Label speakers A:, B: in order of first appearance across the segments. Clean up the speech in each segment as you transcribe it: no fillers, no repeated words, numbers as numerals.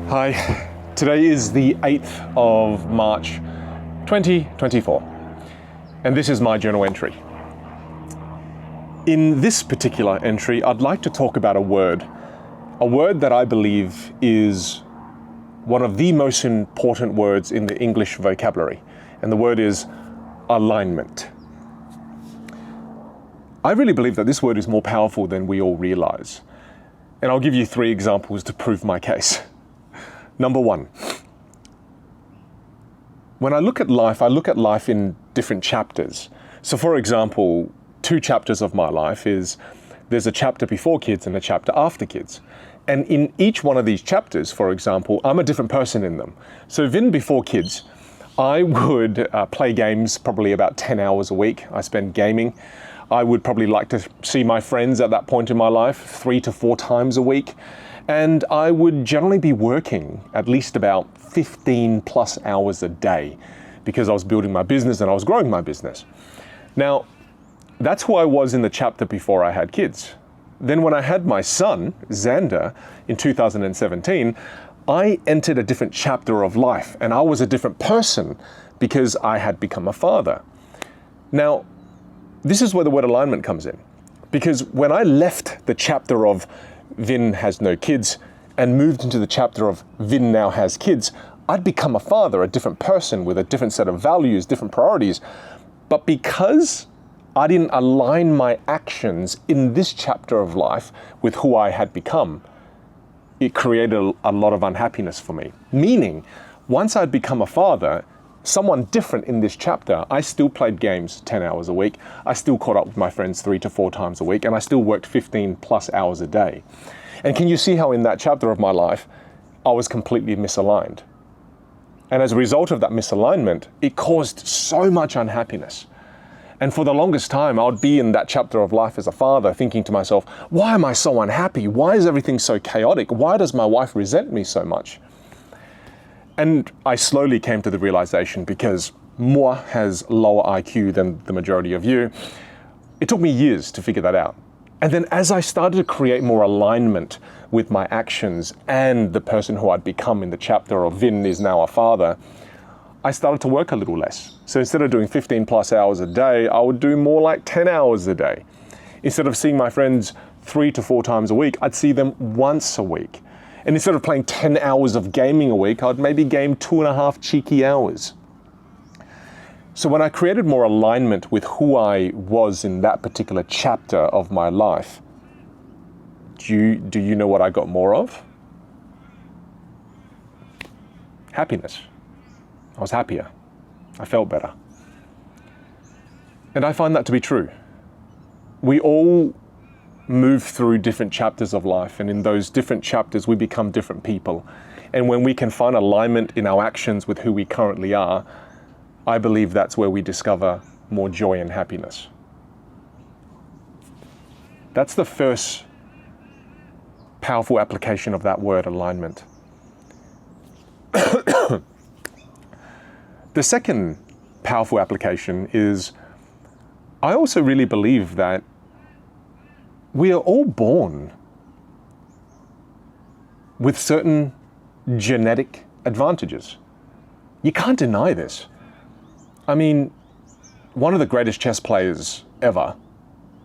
A: Hi, today is the 8th of March 2024, and this is my journal entry. In this particular entry, I'd like to talk about a word that I believe is one of the most important words in the English vocabulary, and the word is alignment. I really believe that this word is more powerful than we all realize, and I'll give you 3 examples to prove my case. Number 1, when I look at life in different chapters. So for example, 2 chapters of my life is, there's a chapter before kids and a chapter after kids. And in each one of these chapters, for example, I'm a different person in them. So even before kids, I would play games probably about 10 hours a week. I spend gaming. I would probably like to see my friends at that point in my life 3 to 4 times a week. And I would generally be working at least about 15 plus hours a day because I was building my business and I was growing my business. Now, that's who I was in the chapter before I had kids. Then when I had my son, Xander, in 2017, I entered a different chapter of life and I was a different person because I had become a father. Now, this is where the word alignment comes in. Because when I left the chapter of Vin has no kids and moved into the chapter of Vin now has kids, I'd become a father, a different person with a different set of values, different priorities. But because I didn't align my actions in this chapter of life with who I had become, it created a lot of unhappiness for me. Meaning, once I'd become a father, someone different in this chapter, I still played games 10 hours a week, I still caught up with my friends 3 to 4 times a week, and I still worked 15 plus hours a day. And can you see how in that chapter of my life, I was completely misaligned? And as a result of that misalignment, it caused so much unhappiness. And for the longest time, I would be in that chapter of life as a father thinking to myself, why am I so unhappy? Why is everything so chaotic? Why does my wife resent me so much? And I slowly came to the realization, because Moi has lower IQ than the majority of you, it took me years to figure that out. And then as I started to create more alignment with my actions and the person who I'd become in the chapter of Vin is now a father, I started to work a little less. So instead of doing 15 plus hours a day, I would do more like 10 hours a day. Instead of seeing my friends 3 to 4 times a week, I'd see them once a week. And instead of playing 10 hours of gaming a week, I'd maybe game 2.5 cheeky hours. So when I created more alignment with who I was in that particular chapter of my life, do you know what I got more of? Happiness. I was happier. I felt better. And I find that to be true. We all move through different chapters of life, and in those different chapters we become different people. And when we can find alignment in our actions with who we currently are, I believe that's where we discover more joy and happiness. That's the first powerful application of that word, alignment. The second powerful application is, I also really believe that we are all born with certain genetic advantages. You can't deny this. I mean, one of the greatest chess players ever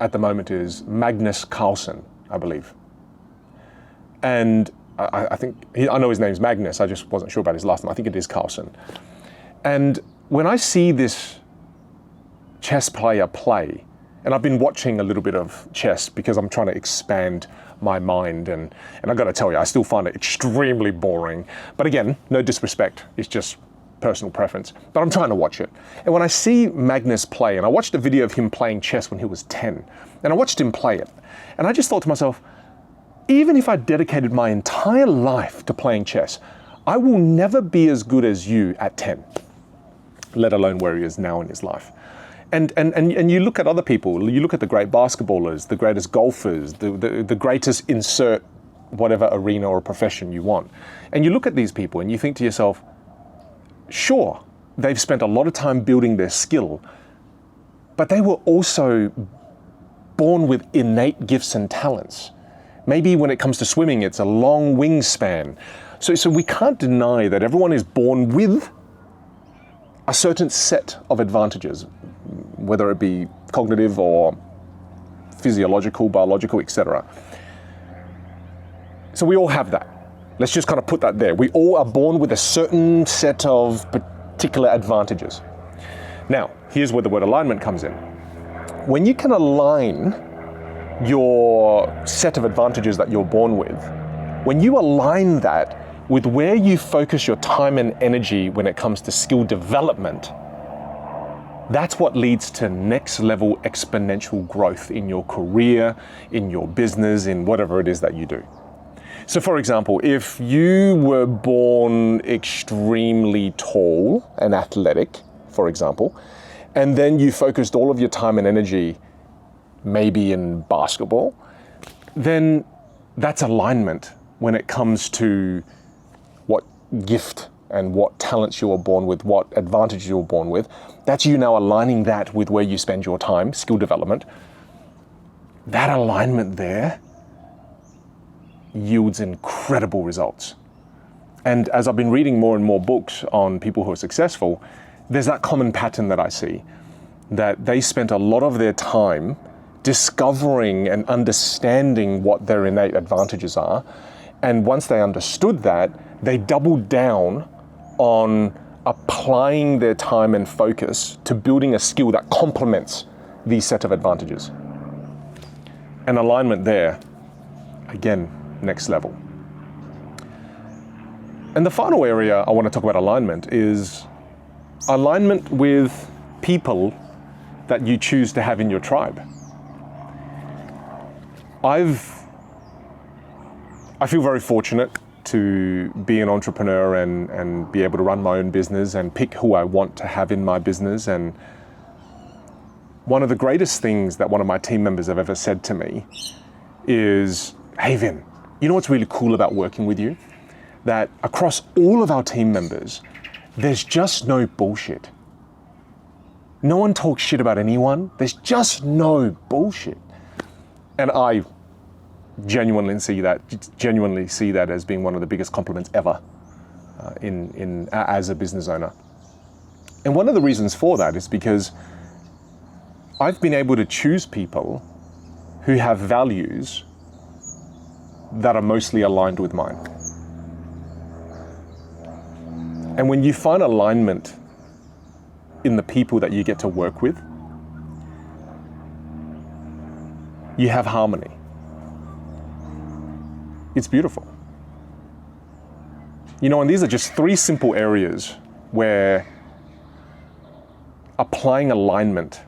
A: at the moment is Magnus Carlsen, I believe. And I know his name's Magnus, I just wasn't sure about his last name. I think it is Carlsen. And when I see this chess player play, and I've been watching a little bit of chess because I'm trying to expand my mind, and I've got to tell you, I still find it extremely boring. But again, no disrespect, it's just personal preference. But I'm trying to watch it. And when I see Magnus play, and I watched a video of him playing chess when he was 10, and I watched him play it, and I just thought to myself, even if I dedicated my entire life to playing chess, I will never be as good as you at 10, let alone where he is now in his life. And you look at other people, you look at the great basketballers, the greatest golfers, the greatest insert whatever arena or profession you want. And you look at these people and you think to yourself, sure, they've spent a lot of time building their skill, but they were also born with innate gifts and talents. Maybe when it comes to swimming, it's a long wingspan. So we can't deny that everyone is born with a certain set of advantages, whether it be cognitive or physiological, biological, etc. So we all have that. Let's just kind of put that there. We all are born with a certain set of particular advantages. Now, here's where the word alignment comes in. When you can align your set of advantages that you're born with, when you align that with where you focus your time and energy when it comes to skill development, that's what leads to next level exponential growth in your career, in your business, in whatever it is that you do. So for example, if you were born extremely tall and athletic, for example, and then you focused all of your time and energy maybe in basketball, then that's alignment when it comes to what gift and what talents you were born with, what advantages you were born with. That's you now aligning that with where you spend your time, skill development. That alignment there yields incredible results. And as I've been reading more and more books on people who are successful, there's that common pattern that I see, that they spent a lot of their time discovering and understanding what their innate advantages are. And once they understood that, they doubled down on applying their time and focus to building a skill that complements these set of advantages. And alignment there, again, next level. And the final area I want to talk about alignment is alignment with people that you choose to have in your tribe. I feel very fortunate to be an entrepreneur and be able to run my own business and pick who I want to have in my business. And one of the greatest things that one of my team members have ever said to me is, "Hey Vin, you know what's really cool about working with you? That across all of our team members, there's just no bullshit. No one talks shit about anyone. There's just no bullshit." And I genuinely see that as being one of the biggest compliments ever as a business owner. And one of the reasons for that is because I've been able to choose people who have values that are mostly aligned with mine. And when you find alignment in the people that you get to work with, you have harmony. It's beautiful. You know, and these are just three simple areas where applying alignment,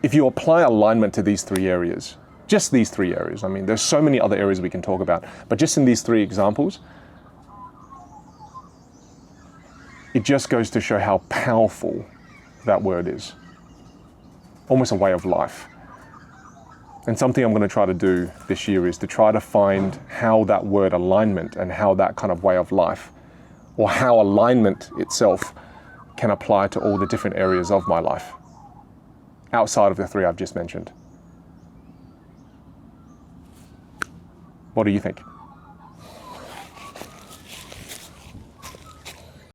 A: if you apply alignment to these three areas, just these three areas, I mean, there's so many other areas we can talk about, but just in these three examples, it just goes to show how powerful that word is. Almost a way of life. And something I'm going to try to do this year is to try to find how that word alignment and how that kind of way of life, or how alignment itself can apply to all the different areas of my life, outside of the three I've just mentioned. What do you think?